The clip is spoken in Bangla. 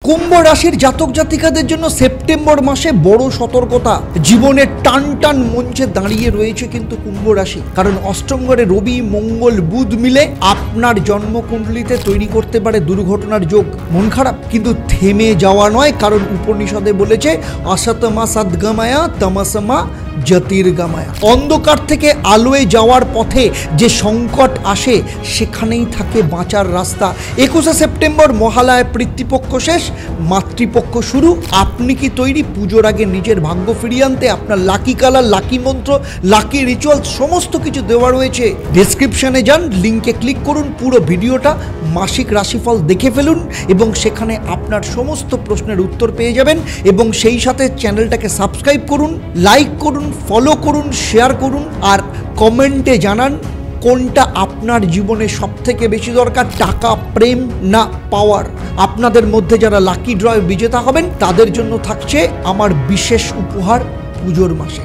কুম্ভ রাশির জাতক জাতিকাদের জন্য সেপ্টেম্বর মাসে বড় সতর্কতা। জীবনের টান টান মঞ্চে দাঁড়িয়ে রয়েছে কিন্তু কুম্ভ রাশি, কারণ অষ্টম ঘরে রবি মঙ্গল বুধ মিলে আপনার জন্মকুণ্ডলিতে তৈরি করতে পারে দুর্ঘটনার যোগ। মন খারাপ, কিন্তু থেমে যাওয়া নয়, কারণ উপনিষদে বলেছে অসতমা সদ্গময়া তমসমা জ্যোতির্গময়া। অন্ধকার থেকে আলোয় যাওয়ার পথে যে সংকট আসে সেখানেই থাকে বাঁচার রাস্তা। 21শে সেপ্টেম্বর মহালয়া পিতৃপক্ষ শেষ, মাতৃপক্ষ শুরু। আপনি কি তৈরি পুজোর আগে নিজের ভাগ্য ফিরিয়ে আনতে? আপনার লাকি কালার, লাকি মন্ত্র, লাকি রিচুয়াল সমস্ত কিছু দেওয়া রয়েছে। ডেসক্রিপশনে যান, লিঙ্কে ক্লিক করুন, পুরো ভিডিওটা মাসিক রাশিফল দেখে ফেলুন এবং সেখানে আপনার সমস্ত প্রশ্নের উত্তর পেয়ে যাবেন। এবং সেই সাথে চ্যানেলটাকে সাবস্ক্রাইব করুন, লাইক করুন, ফলো করুন, শেয়ার করুন আর কমেন্টে জানান কোনটা আপনার জীবনে সবথেকে বেশি দরকার, টাকা, প্রেম না পাওয়ার। আপনাদের মধ্যে যারা লাকি ড্রয়ে বিজেতা হবেন তাদের জন্য থাকছে আমার বিশেষ উপহার পুজোর মাসে।